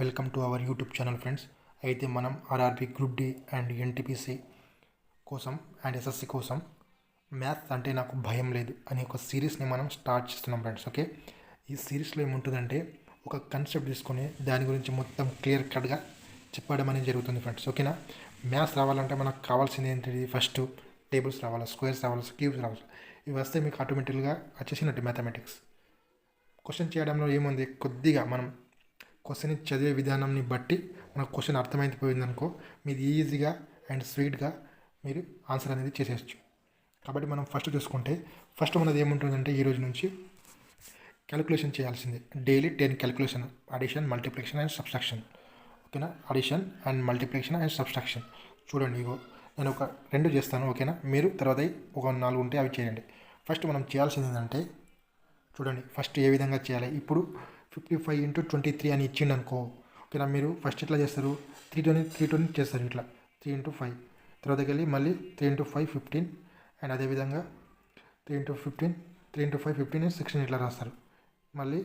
Welcome to our YouTube channel friends. అయితే మనం RRB group D and NTPC కోసం and SSC కోసం maths అంటే నాకు భయం లేదు అనే ఒక సిరీస్ని మనం స్టార్ట్ చేస్తున్నాం ఫ్రెండ్స్. ఓకే, ఈ సిరీస్లో ఏముంటుందంటే ఒక కాన్సెప్ట్ తీసుకొని దాని గురించి మొత్తం క్లియర్ కట్గా చెప్పడం అనేది జరుగుతుంది ఫ్రెండ్స్. ఓకేనా, మ్యాథ్స్ రావాలంటే మనకు కావాల్సింది ఏంటిది? ఫస్ట్ టేబుల్స్ రావాలి, స్క్వేర్స్ రావాలి, క్యూబ్స్ రావాలి. ఇవి వస్తే మీకు ఆటోమేటిక్గా వచ్చేసినట్టు మ్యాథమెటిక్స్. క్వశ్చన్ చేయడంలో ఏముంది, కొద్దిగా మనం క్వశ్చన్ చదివే విధానాన్ని బట్టి మనకు క్వశ్చన్ అర్థమైపోయిందనుకో, మీది ఈజీగా అండ్ స్వీట్గా మీరు ఆన్సర్ అనేది చేసేయచ్చు. కాబట్టి మనం ఫస్ట్ చూసుకుంటే ఫస్ట్ మనది ఏముంటుందంటే ఈ రోజు నుంచి క్యాలిక్యులేషన్ చేయాల్సిందే. Daily 10 calculation, addition, multiplication and subtraction. ఓకేనా, addition and multiplication and subtraction. చూడండి, ఇగో నేను ఒక 2 చేస్తాను. ఓకేనా, మీరు తర్వాత ఒక 4 ఉంటే అవి చేయండి. ఫస్ట్ మనం చేయాల్సింది ఏంటంటే చూడండి, ఫస్ట్ ఏ విధంగా చేయాలి. ఇప్పుడు 55 × 23 అని ఇచ్చిండు అనుకో. ఓకేనా, మీరు ఫస్ట్ ఎట్లా చేస్తారు? 3 చేస్తారు. ఇట్లా 3 × 5, తర్వాతకి వెళ్ళి మళ్ళీ 3 × 5 15, అండ్ అదేవిధంగా 3 × 15, 3 × 5 15 and 16 ఇట్లా రాస్తారు. మళ్ళీ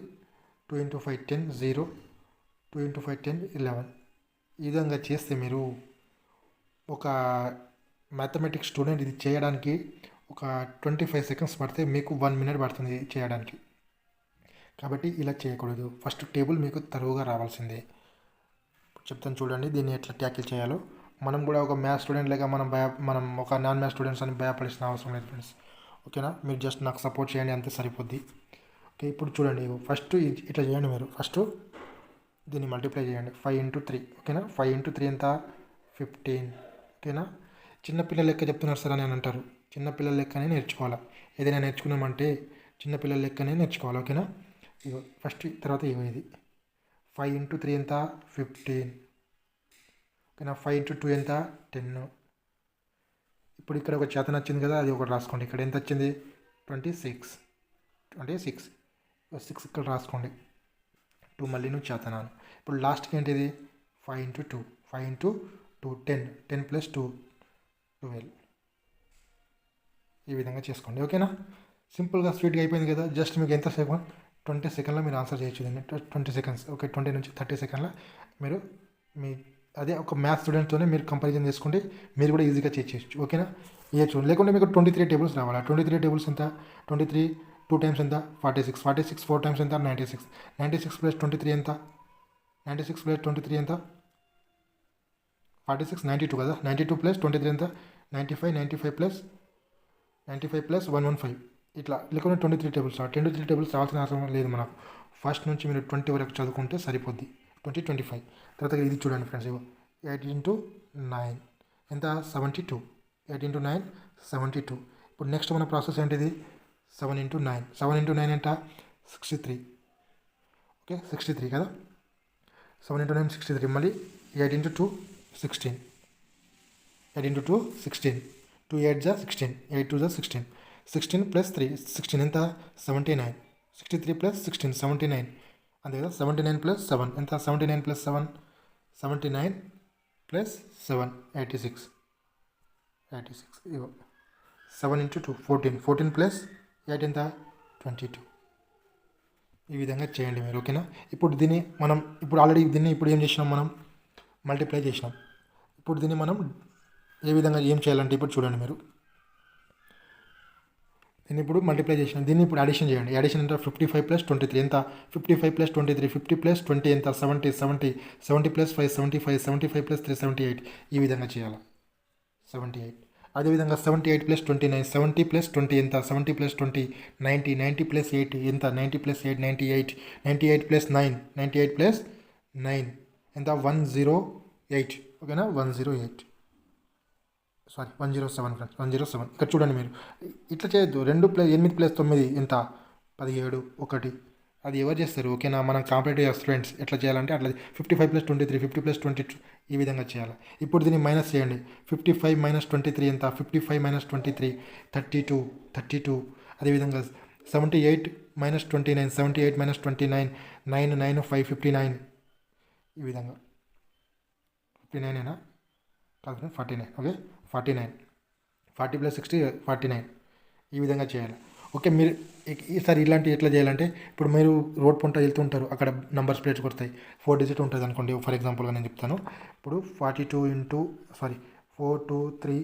2 × 5 10 0, 2 × 5 10 11. ఈ విధంగా చేస్తే మీరు ఒక మ్యాథమెటిక్స్ స్టూడెంట్ ఇది చేయడానికి ఒక 25 సెకండ్స్ పడితే మీకు 1 minute పడుతుంది చేయడానికి. కాబట్టి ఇలా చేయకూడదు. ఫస్ట్ టేబుల్ మీకు తరువుగా రావాల్సిందే. చెప్తాను చూడండి దీన్ని ఎట్లా ట్యాకిల్ చేయాలో. మనం కూడా ఒక మ్యాథ్స్ స్టూడెంట్ లేక మనం ఒక నాన్ మ్యాథ్స్ స్టూడెంట్స్ అని భయపడాల్సిన అవసరం లేదు ఫ్రెండ్స్. ఓకేనా, మీరు జస్ట్ నాకు సపోర్ట్ చేయండి, అంతే సరిపోద్ది. ఓకే, ఇప్పుడు చూడండి, ఫస్ట్ ఇట్లా చేయండి. మీరు ఫస్ట్ దీన్ని మల్టిప్లై చేయండి 5 × 3. ఓకేనా, 5 × 3 ఎంత? 15. ఓకేనా, చిన్నపిల్లల లెక్క చెప్తున్నారు సార్ అని అంటారు. చిన్నపిల్లల లెక్కనే నేర్చుకోవాలా. ఏదైనా నేర్చుకున్నామంటే చిన్నపిల్లల లెక్కనే నేర్చుకోవాలి. ఓకేనా, ఇగో ఫస్ట్ తర్వాత ఇది 5 × 3 ఎంత? 15. ఓకేనా, 5 × 2 ఎంత? 10. ఇప్పుడు ఇక్కడ ఒక చేతన వచ్చింది కదా, అది ఒకటి రాసుకోండి. ఇక్కడ ఎంత వచ్చింది? 26. 6 ఇక్కడ రాసుకోండి. 2 మళ్ళీ నువ్వు చేతనాను. ఇప్పుడు లాస్ట్కి ఏంటిది? 5 × 2, 5 × 2 10, 10 + 2 12. ఈ విధంగా చేసుకోండి. ఓకేనా, సింపుల్గా స్వీట్గా అయిపోయింది కదా. జస్ట్ మీకు ఎంత సెకండ్? 20 సెకండ్లో మీరు ఆన్సర్ చేయొచ్చు దీన్ని. 20 సెకండ్స్. ఓకే, 20 నుంచి 30 సెకండ్లో మీరు అదే ఒక మ్యాథ్స్ స్టూడెంట్తోనే మీరు కంపారిజన్ చేసుకుంటే మీరు కూడా ఈజీగా చేయొచ్చు. ఓకేనా, చేయొచ్చు. లేకుంటే మీకు 23 టేబుల్స్ రావాలి. 23 టేబుల్స్ ఎంత? 23 2 times ఎంత? 46. 46 4 times ఎంత? 96. 96 + 23 ఎంత? 96 + 23 ఎంత? 46 92 కదా. 92 + 23 ఎంత? 95. 95 + 115. ఇట్లా లేకుంటే 23 టేబుల్స్. 23 టేబుల్స్ రావాల్సిన అవసరం లేదు మనకు. ఫస్ట్ నుంచి మీరు 20 వరకు చదువుకుంటే సరిపోద్ది. 20 25. తర్వాత ఇది చూడండి ఫ్రెండ్స్, 8 × 9 ఎంత? 72. 8 × 9 72. ఇప్పుడు నెక్స్ట్ మన ప్రాసెస్ ఏంటిది? 7 × 9. 7 × 9 ఎంత? 63. ఓకే, 63 కదా. 7 × 9 63. మళ్ళీ 8 × 2 16. 8 × 2 16. 2 8 16. 8 2 16. 16 + 3 16 ఎంత? 79. 63 + 16 79. అంతే కదా. 79 + 7 ఎంత? 79 + 7 79 + 7 86. ఇగో 7 × 2 14. 14 + 8 ఎంత? 22. ఈ విధంగా చేయండి మీరు. ఓకేనా, ఇప్పుడు దీన్ని మనం ఆల్రెడీ ఇప్పుడు ఏం చేసినాం? మనం మల్టిప్లై చేసినాం. ఇప్పుడు దీన్ని మనం ఏ విధంగా ఏం చేయాలంటే ఇప్పుడు చూడండి, మీరు దీన్ని ఇప్పుడు మల్టిప్లై చేసినాం. దీన్ని ఇప్పుడు అడిషన్ చేయండి. అడిషన్ ఎంత? 55 + 23 ఎంత? 55 + 23 50 + 20 ఎంత? 70. 70 70 + 5 75. 75 + 3 78. ఈ విధంగా చేయాలి. 78. అదేవిధంగా 78 + 29 70 + 20 ఎంత? 70 + 20 90. 90 + 8 ఎంత? 90 + 8 98. 98 + 9 98 + 9 ఎంత? 108. ఓకేనా, 108. Sorry 107 friends, 107. ఇక్కడ చూడండి, మీరు ఇట్లా చేయొద్దు. 2 + 8 + 9 ఎంత? 17 1. అది ఎవరు చేస్తారు? ఓకేనా, మనం కాంపిటేటివ్ స్టూడెంట్స్ ఎట్లా చేయాలంటే అట్లా 55 + 23 50 + 22 ఈ విధంగా చేయాలి. ఇప్పుడు దీన్ని మైనస్ చేయండి. 55 - 23 ఎంత? 55 - 23 32 32. అదేవిధంగా 78 - 29 78 - 29 9 9 5 59. ఈ విధంగా 59 ఏనా? కాదు 49. ఓకే, 49. 40 + 60 49. ఈ విధంగా చేయాలి. ఓకే, మీరు ఈసారి ఇలాంటి ఎట్లా చేయాలంటే, ఇప్పుడు మీరు రోడ్ పంట వెళ్తుంటారు, అక్కడ నంబర్స్ ప్లేట్స్ కొడతాయి, 4 డిజిట్ ఉంటుంది అనుకోండి. ఫర్ ఎగ్జాంపుల్గా నేను చెప్తాను. ఇప్పుడు 42 ఇంటూ 4 2 3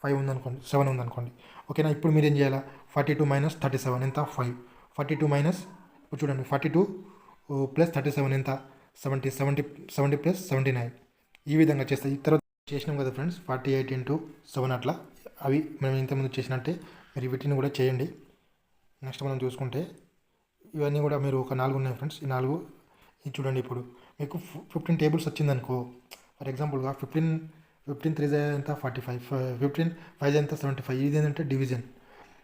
5 ఉందనుకోండి, 7 ఉందనుకోండి. ఓకేనా, ఇప్పుడు మీరు ఏం చేయాలా? 42 మైనస్ 37 ఎంత? 5. 42 మైనస్, ఇప్పుడు చూడండి, 42 ప్లస్ 37 ఎంత? 70. 70 ప్లస్ 79. ఈ విధంగా చేస్తాయి. ఈ తర్వాత చేసినాం కదా ఫ్రెండ్స్, 48 ఇంటూ 7 అట్లా. అవి మనం ఇంతకుముందు చేసినట్టే మీరు వీటిని కూడా చేయండి. నెక్స్ట్ మనం చూసుకుంటే ఇవన్నీ కూడా మీరు ఒక 4 ఉన్నాయి ఫ్రెండ్స్. ఈ 4 ఇది చూడండి. ఇప్పుడు మీకు 15 టేబుల్స్ వచ్చిందనుకో, ఫర్ ఎగ్జాంపుల్గా 15 3 ఎంత? 45. 15 5 ఎంత? 75. ఇది ఏంటంటే డివిజన్.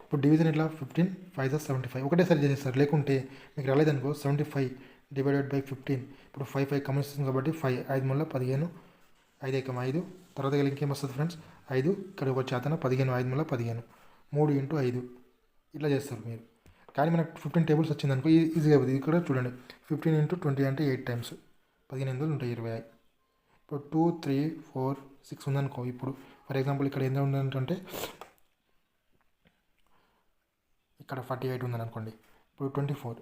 ఇప్పుడు డివిజన్ ఇట్లా 15 5 75 ఒకటేసారి చేసేస్తారు. లేకుంటే మీకు రాలేదనుకో, 75 డివైడెడ్ బై 15. ఇప్పుడు 5 కామన్ వస్తుంది కాబట్టి 5 5 మళ్ళీ 15, 5 ఏకం 5. తర్వాత ఇంకేం వస్తుంది ఫ్రెండ్స్? 5 ఇక్కడ ఒక చేతన 15, 5 మళ్ళీ 15, 3 ఇంటూ 5 ఇట్లా చేస్తారు మీరు. కానీ మనకు 15 టేబుల్స్ వచ్చిందనుకో ఈజీగా అవుతుంది. ఇక్కడ చూడండి, 15 ఇంటూ 20 అంటే 8 టైమ్స్, 15 ఎందుకు ఉంటాయి 20. ఇప్పుడు 2 3 4 6 ఉందనుకో. ఇప్పుడు ఫర్ ఎగ్జాంపుల్ ఇక్కడ ఎంత ఉందంటే, ఇక్కడ 48 ఉందనుకోండి. ఇప్పుడు 24,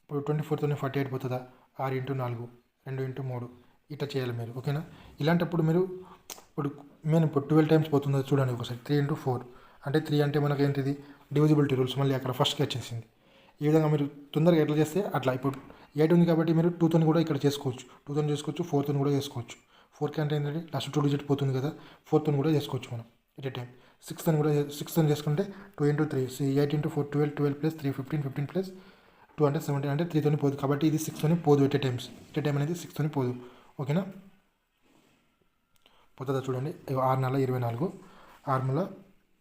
ఇప్పుడు 24తోనే 48 పోతుందా? 6 ఇంటూ 4, 2 ఇంటూ 3 ఇట్లా చేయాలి మీరు. ఓకేనా, ఇలాంటప్పుడు మీరు ఇప్పుడు మేము ఇప్పుడు 12 టైమ్స్ పోతుందో చూడండి ఒకసారి. 3 ఇంటూ 4 అంటే 3 అంటే మనకి ఏంటిది? డివిజిబిలిటీ రూల్స్ మళ్ళీ అక్కడ ఫస్ట్కి వచ్చేసింది. ఈ విధంగా మీరు తొందరగా ఎట్లా చేస్తే అట్లా. ఇప్పుడు 8 ఉంది కాబట్టి మీరు 2తోని కూడా ఇక్కడ చేసుకోవచ్చు, 2తోని చేసుకోవచ్చు, 4తోని కూడా చేసుకోవచ్చు. 4కి అంటే ఏంటంటే లాస్ట్ 2 డిజిట్ పోతుంది కదా, 4తోని కూడా చేసుకోవచ్చు మనం ఎట్ ఏ టైం. 6తోని చేసుకుంటే 2 ఇంటూ 3, 8 ఇంటూ 4 12, 12 ప్లస్ 3 15, 15 ప్లస్ 2 అంటే 17 అంటే 3తోని పోదు. కాబట్టి ఇది 6తోని పోదు ఎట్ ఏ టైం అనేది 6తోని పోదు. ఓకేనా, పోతుందా? చూడండి, 6 నెల 24, 6 నెల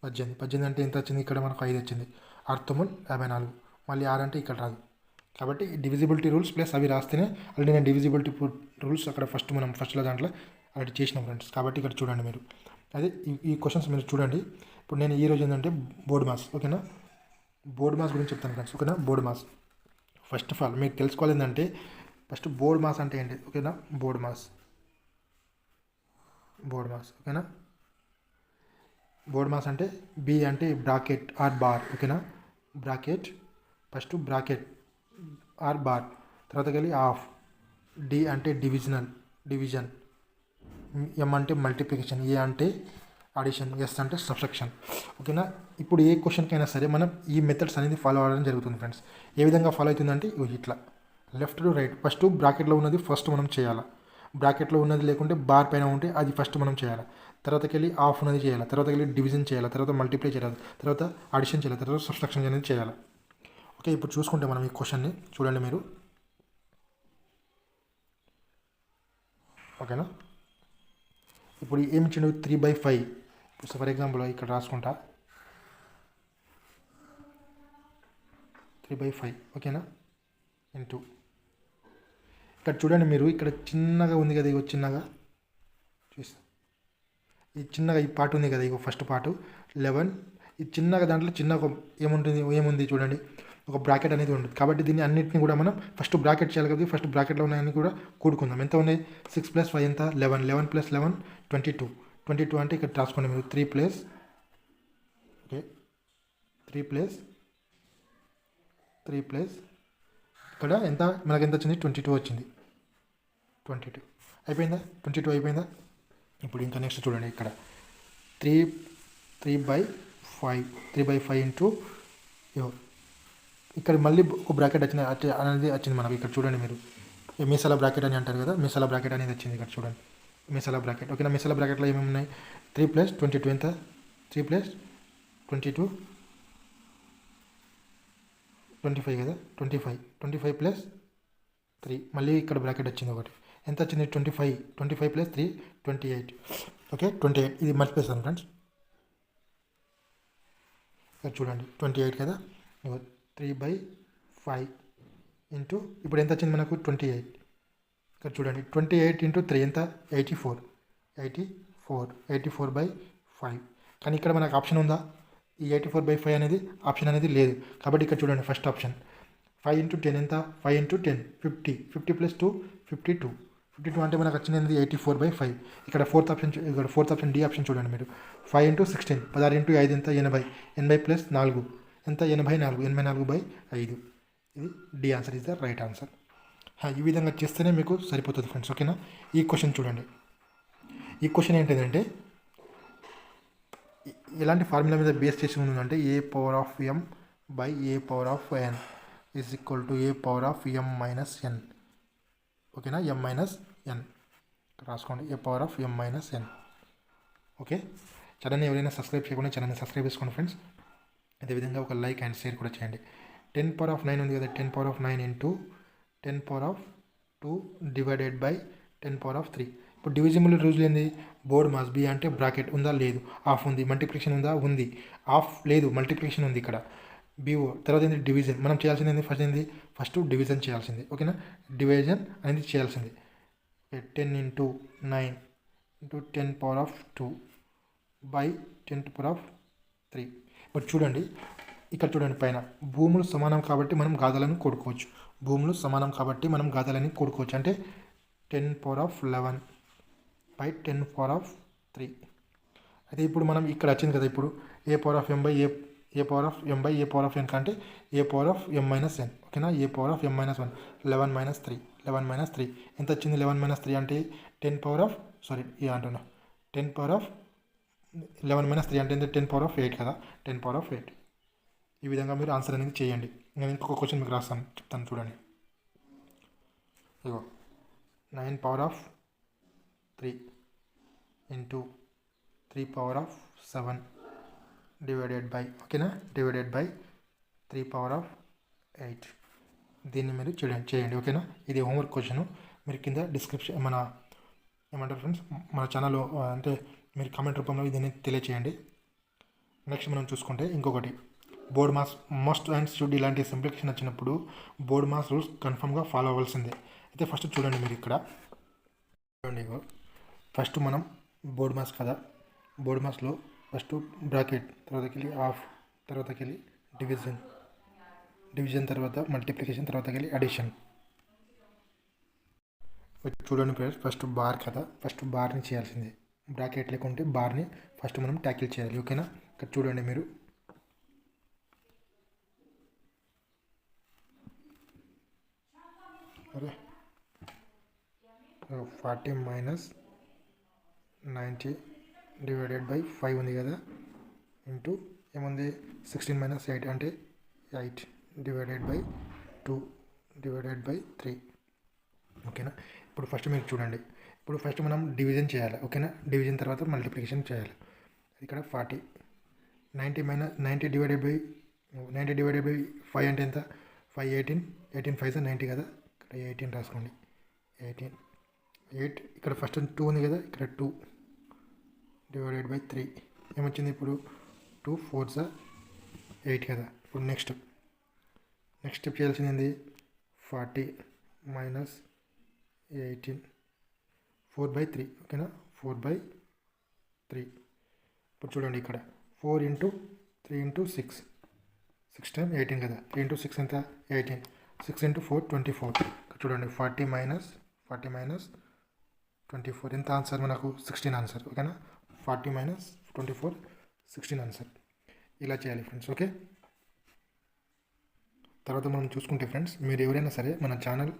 18. 18 అంటే ఎంత వచ్చింది? ఇక్కడ మనకు 5 వచ్చింది. 6 54, మళ్ళీ 6 అంటే ఇక్కడ రాదు. కాబట్టి డివిజిబిలిటీ రూల్స్ ప్లస్ అవి రాస్తేనే ఆల్రెడీ నేను డివిజిబిలిటీ రూల్స్ అక్కడ ఫస్ట్లో దాంట్లో ఆల్రెడీ చేసిన ఫ్రెండ్స్. కాబట్టి ఇక్కడ చూడండి మీరు. అదే ఈ క్వశ్చన్స్ మీరు చూడండి. ఇప్పుడు నేను ఈరోజు ఏంటంటే బోర్డ్ మాస్. ఓకేనా, బోర్డ్ మాస్ గురించి చెప్తాను ఫ్రెండ్స్. ఓకేనా, BODMAS first of all మీకు తెలుసుకోవాలి ఏంటంటే, ఫస్ట్ బోర్డ్ మాస్ అంటే ఏంటి? ఓకేనా, బోర్డ్ మాస్. ఓకేనా, బోర్డ్ మాస్ అంటే బి అంటే బ్రాకెట్ ఆర్ బార్. ఓకేనా, bracket first bracket or bar, తర్వాత వెళ్ళి ఆఫ్. డి అంటే డివిజన్. ఎం అంటే మల్టిప్లికేషన్. ఏ అంటే అడిషన్. ఎస్ అంటే సబ్ట్రాక్షన్. ఓకేనా, ఇప్పుడు ఏ క్వశ్చన్కైనా సరే మనం ఈ మెథడ్స్ అనేది ఫాలో అవ్వడం జరుగుతుంది ఫ్రెండ్స్. ఏ విధంగా ఫాలో అవుతుందంటే ఇట్లా లెఫ్ట్ టు రైట్. ఫస్ట్ బ్రాకెట్లో ఉన్నది ఫస్ట్ మనం చేయాలి. బ్రాకెట్లో ఉన్నది లేకుంటే బార్ పైన ఉంటే అది ఫస్ట్ మనం చేయాలి. తర్వాతకి వెళ్ళి ఆఫ్ అనేది చేయాలి, తర్వాతకి వెళ్ళి డివిజన్ చేయాలి, తర్వాత మల్టిప్లై చేయాలి, తర్వాత అడిషన్ చేయాలి, తర్వాత సబ్ట్రాక్షన్ అనేది చేయాలి. ఓకే, ఇప్పుడు చూసుకుంటే మనం ఈ క్వశ్చన్ని చూడండి మీరు. ఓకేనా, ఇప్పుడు ఏమి ఇచ్చిండు? 3/5. ఫర్ ఎగ్జాంపుల్ ఇక్కడ రాసుకుంటా 3/5. ఓకేనా, ఇంటూ ఇక్కడ చూడండి మీరు, ఇక్కడ చిన్నగా ఉంది కదా, ఇగో చిన్నగా చూస్తా, ఈ చిన్నగా ఈ పార్ట్ ఉంది కదా, ఇగో ఫస్ట్ పార్ట్ 11. ఈ చిన్నగా దాంట్లో చిన్నగా ఏముంది చూడండి, ఒక బ్రాకెట్ అనేది ఉంటుంది. కాబట్టి దీన్ని అన్నింటినీ కూడా మనం ఫస్ట్ బ్రాకెట్ చేయాలి కదా. ఫస్ట్ బ్రాకెట్లో ఉన్నాయని కూడా కూడుకుందాం. ఎంత ఉన్నాయి? 6 + 5 ఎంత? 11. 11 + 11 22. 22 అంటే ఇక్కడ రాసుకోండి మీరు 3 ప్లస్ ఇక్కడ ఎంత మనకి ఎంత వచ్చింది? 22 వచ్చింది. 22 అయిపోయిందా? 22 అయిపోయిందా? ఇప్పుడు ఇంకా నెక్స్ట్ చూడండి, ఇక్కడ 3/5 ఇంటూ ఇక్కడ మళ్ళీ ఒక బ్రాకెట్ అనేది వచ్చింది మనకి. ఇక్కడ చూడండి మీరు, మిసాలా బ్రాకెట్ అని అంటారు కదా, మిసాలా బ్రాకెట్ అనేది వచ్చింది ఇక్కడ చూడండి, మిసాలా బ్రాకెట్. ఓకేనా, మిసాలా బ్రాకెట్లో ఏమేమి ఉన్నాయి? 3 + 22 ఎంత? 3 + 22 25 కదా, 25 + 3 మళ్ళీ ఇక్కడ బ్రాకెట్ వచ్చింది ఒకటి. ఎంత వచ్చింది? 25 + 3 28. ఓకే, 28. ఇది మర్చిపోతాను ఫ్రెండ్స్. ఇక్కడ చూడండి 28 కదా. 3/5 ఇంటూ ఇప్పుడు ఎంత వచ్చింది మనకు? 28. ఇక్కడ చూడండి 28 ఇంటూ 3 ఎంత? 84. 84/5. కానీ ఇక్కడ మనకు ఆప్షన్ ఉందా? ఈ 84/5 అనేది ఆప్షన్ అనేది లేదు. కాబట్టి ఇక్కడ చూడండి ఫస్ట్ ఆప్షన్ 5 × 10 ఎంత? 5 × 10 50. 50 + 2 52. 52 అంటే మనకు వచ్చింది 84/5. ఇక్కడ ఫోర్త్ ఆప్షన్ డి ఆప్షన్ చూడండి మీరు. 5 × 16 16 × 5 ఎంత? 80. 80 + 4 ఎంత 84/5. ఇది D answer is the right answer. ఈ విధంగా చేస్తేనే మీకు సరిపోతుంది ఫ్రెండ్స్. ఓకేనా. ఈ క్వశ్చన్ చూడండి. ఈ క్వశ్చన్ ఏంటిదంటే ఎలాంటి ఫార్ములా మీద బేస్ చేసి ఉందంటే a⁴m/a⁴n is equal to a⁴m-n. ఓకేనా. m-n రాసుకోండి. a⁴m-n. ఓకే. ఛానల్ని ఎవరైనా సబ్స్క్రైబ్ చేయకుండా ఛానల్ని సబ్స్క్రైబ్ చేసుకోండి ఫ్రెండ్స్. అదేవిధంగా ఒక లైక్ అండ్ షేర్ కూడా చేయండి. 10⁻⁹ ఉంది కదా, 10⁻⁹ ఇంటూ 10⁻2 డివైడెడ్ బై 10⁻3. ఇప్పుడు డివిజిబుల్ రూల్ ఏంది? బోర్డ్ మాస్ బి అంటే బ్రాకెట్ ఉందా లేదు, ఆఫ్ ఉంది, మల్టిప్లికేషన్ ఉందా ఉంది, ఆఫ్ లేదు, మల్టిప్లికేషన్ ఉంది ఇక్కడ, బిఓ. తర్వాత ఏంటి? డివిజన్. మనం చేయాల్సింది ఏంది? ఫస్ట్ డివిజన్ చేయాల్సింది. ఓకేనా. డివిజన్ అనేది చేయాల్సింది. 10 ఇంటూ 9 ఇంటూ 10⁻2 బై 10⁻3. ఇప్పుడు చూడండి, ఇక్కడ చూడండి పైన భూములు సమానం కాబట్టి మనం గాథలను కూడుకోవచ్చు. భూములు సమానం కాబట్టి మనం గాథలని కూడుకోవచ్చు. అంటే 10⁻11 బై 10⁻3. అయితే ఇప్పుడు మనం ఇక్కడ వచ్చింది కదా, ఇప్పుడు a⁻m/a⁻n కంటే a⁻m-n. ఓకేనా. a⁻m-1 11-3 ఎంత వచ్చింది? 11-3 అంటే 10⁻11-3 అంటే 10⁻8 కదా, 10⁻8. ఈ విధంగా మీరు ఆన్సర్ అనేది చేయండి. నేను ఇంకొక క్వశ్చన్ మీకు రాస్తాను, చెప్తాను చూడండి. ఇగో 9⁻3 ఇంటూ 3⁻7 డివైడెడ్ బై, ఓకేనా, డివైడెడ్ బై 3⁻8. దీన్ని మీరు చేయండి. ఓకేనా. ఇది హోంవర్క్ క్వశ్చన్. మీరు కింద డిస్క్రిప్షన్ ఏమంటారు ఫ్రెండ్స్, మన ఛానల్లో అంటే మీరు కామెంట్ రూపంలో దీన్ని తెలియచేయండి. నెక్స్ట్ మనం చూసుకుంటే ఇంకొకటి, board mass must and should ఇలాంటి సింప్లిఫికేషన్ వచ్చినప్పుడు బోర్డ్ మాస్ రూల్స్ కన్ఫర్మ్గా ఫాలో అవ్వాల్సిందే. అయితే ఫస్ట్ చూడండి, మీరు ఇక్కడ చూడండి. ఫస్ట్ మనం బోర్డ్ మాస్ కదా, బోర్డ్ మాస్లో ఫస్ట్ బ్రాకెట్, తర్వాతకి వెళ్ళి ఆఫ్, తర్వాతకి వెళ్ళి డివిజన్ తర్వాత మల్టిప్లికేషన్, తర్వాతకి వెళ్ళి అడిషన్. చూడండి ఫ్రెండ్స్, ఫస్ట్ బార్ కదా, ఫస్ట్ బార్ని చేయాల్సిందే. బ్రాకెట్ లేకుంటే బార్ని ఫస్ట్ మనం ట్యాకిల్ చేయాలి. ఓకేనా. ఇక్కడ చూడండి మీరు, అరే 40 - 90 డివైడెడ్ బై 5 ఉంది కదా, ఇంటూ ఏముంది 16 - 8 అంటే 8 డివైడెడ్ బై 2 డివైడెడ్ బై 3. ఓకేనా. ఇప్పుడు ఫస్ట్ మీరు చూడండి, ఇప్పుడు ఫస్ట్ మనం డివిజన్ చేయాలి. ఓకేనా. డివిజన్ తర్వాత మల్టిప్లికేషన్ చేయాలి. ఇక్కడ 40 90 డివైడెడ్ బై 5 అంటే ఎంత? 5 18 5 90 కదా, ఇక్కడ 18 రాసుకోండి. 8 ఇక్కడ ఫస్ట్ 2 ఉంది కదా, ఇక్కడ 2 డివైడెడ్ బై 3 ఏమొచ్చింది? ఇప్పుడు 2 4 8 కదా. ఇప్పుడు నెక్స్ట్ స్టెప్ చేయాల్సింది ఏంది? 40 - 18 4/3. ఓకేనా. 4/3. ఇప్పుడు చూడండి, ఇక్కడ 4 ఇంటూ 3 ఇంటూ 6 టైమ్ 18 కదా, 3 ఇంటూ 6 ఎంత? 18. 6 ఇంటూ 4 24. ఇక్కడ చూడండి, 40 - 24 ఎంత ఆన్సర్ మనకు? 16 ఆన్సర్. ఓకేనా. 40 - 24 16 ఆన్సర్. ఇలా చేయాలి ఫ్రెండ్స్. ఓకే. తర్వాత మనం చూసుకుంటే ఫ్రెండ్స్, మీరు ఎవరైనా సరే మన ఛానల్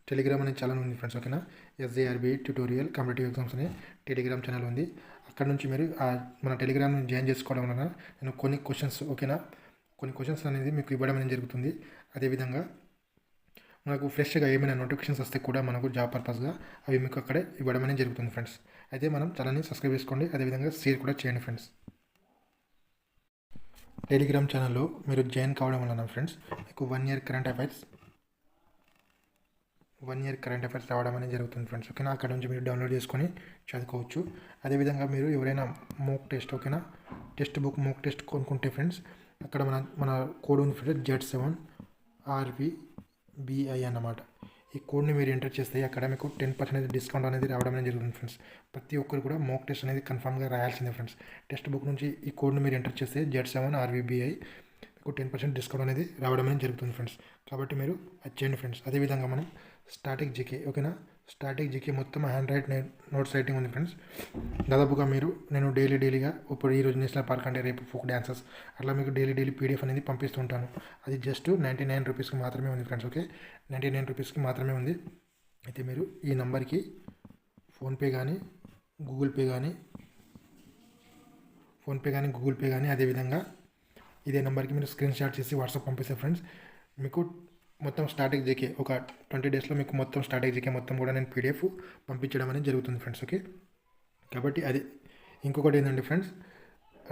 టెలిగ్రామ్ అనే ఛానల్ ఉంది ఫ్రెండ్స్. ఓకేనా. SJRB ట్యూటోరియల్ కాంపిటేటివ్ ఎగ్జామ్స్ అనే టెలిగ్రామ్ ఛానల్ ఉంది. అక్కడ నుంచి మీరు మన టెలిగ్రామ్ని జాయిన్ చేసుకోవడం వలన నేను కొన్ని క్వశ్చన్స్, ఓకేనా, కొన్ని క్వశ్చన్స్ అనేది మీకు ఇవ్వడం అనేది జరుగుతుంది. అదేవిధంగా మనకు ఫ్రెష్గా ఏమైనా నోటిఫికేషన్స్ వస్తే కూడా మనకు జాబ్ పర్పస్గా అవి మీకు అక్కడే ఇవ్వడం అనేది జరుగుతుంది ఫ్రెండ్స్. అయితే మనం ఛానల్ని సబ్స్క్రైబ్ చేసుకోండి, అదేవిధంగా షేర్ కూడా చేయండి ఫ్రెండ్స్. టెలిగ్రామ్ ఛానల్లో మీరు జాయిన్ కావడం వలన ఫ్రెండ్స్ మీకు 1 year కరెంట్ అఫైర్స్ రావడం అనేది జరుగుతుంది ఫ్రెండ్స్. ఓకేనా. అక్కడ నుంచి మీరు డౌన్లోడ్ చేసుకొని చదువుకోవచ్చు. అదేవిధంగా మీరు ఎవరైనా మోక్ టెస్ట్, ఓకేనా, టెక్స్ట్ బుక్ మోక్ టెస్ట్ కొనుక్కుంటే ఫ్రెండ్స్ అక్కడ మన కోడ్ ఉంది ఫ్రెండ్స్, Z7RVBI అన్నమాట. ఈ కోడ్ని మీరు ఎంటర్ చేస్తే అక్కడ మీకు 10% డిస్కౌంట్ అనేది రావడం అనేది జరుగుతుంది ఫ్రెండ్స్. ప్రతి ఒక్కరు కూడా మోక్ టెస్ట్ అనేది కన్ఫామ్గా రాయాల్సిందే ఫ్రెండ్స్. టెక్స్ట్ బుక్ నుంచి ఈ కోడ్ని మీరు ఎంటర్ చేస్తే Z7RVBI మీకు 10% డిస్కౌంట్ అనేది రావడం అనేది జరుగుతుంది ఫ్రెండ్స్. కాబట్టి మీరు అది చేయండి ఫ్రెండ్స్. అదేవిధంగా మనం స్టాటిక్ జీకే, ఓకేనా, స్టాటిక్ జీకే మొత్తం హ్యాండ్ నోట్స్ రైటింగ్ ఉంది ఫ్రెండ్స్. దాదాపుగా నేను డైలీగా ఇప్పుడు ఈరోజు నేషనల్ పార్క్ అంటే రేపు ఫోక్ డ్యాన్సెస్ అట్లా మీకు డైలీ పీడిఎఫ్ అనేది పంపిస్తుంటాను. అది జస్ట్ 99 రూపీస్కి మాత్రమే ఉంది ఫ్రెండ్స్. ఓకే, 99 రూపీస్కి మాత్రమే ఉంది. అయితే మీరు ఈ నెంబర్కి ఫోన్పే కానీ గూగుల్ పే కానీ అదేవిధంగా ఇదే నెంబర్కి మీరు స్క్రీన్ షాట్ చేసి వాట్సాప్ పంపిస్తే ఫ్రెండ్స్ మీకు మొత్తం స్టాటిక్ జీకే ఒక 20 డేస్లో మీకు మొత్తం స్టాటిక్ జీకే మొత్తం కూడా నేను పీడిఎఫ్ పంపించడం అనేది జరుగుతుంది ఫ్రెండ్స్. ఓకే, కాబట్టి అది ఇంకొకటి ఏంటంటే ఫ్రెండ్స్,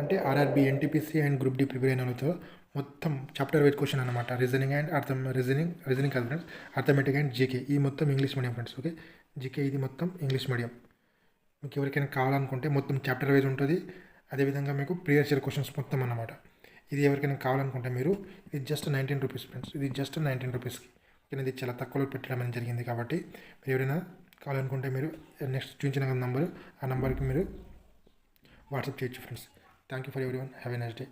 అంటే RRB NTPC and group D prepare అయిన వాళ్ళతో మొత్తం చాప్టర్ వైజ్ క్వశ్చన్ అనమాట. రీజనింగ్ అండ్ రీజనింగ్ కాదు ఫ్రెండ్స్, అర్థమెటిక్ అండ్ జీకే ఈ మొత్తం English medium friends. Okay, GK ఇది మొత్తం ఇంగ్లీష్ మీడియం. మీకు ఎవరికైనా కావాలనుకుంటే మొత్తం చాప్టర్ వైజ్ ఉంటుంది. అదేవిధంగా మీకు ప్రీవియస్ ఇయర్ క్వశ్చన్స్ మొత్తం అన్నమాట. ఇది ఎవరికైనా కావాలనుకుంటే మీరు ఇది జస్ట్ 19 రూపీస్ ఫ్రెండ్స్. ఇది జస్ట్ 19 రూపీస్కి. ఇది చాలా తక్కువలో పెట్టడం అనేది జరిగింది. కాబట్టి మీరు ఎవరైనా కావాలనుకుంటే మీరు నెక్స్ట్ చూపించిన నెంబర్ ఆ నెంబర్కి మీరు వాట్సాప్ చేయొచ్చు friends. Thank you for everyone. Have a nice day.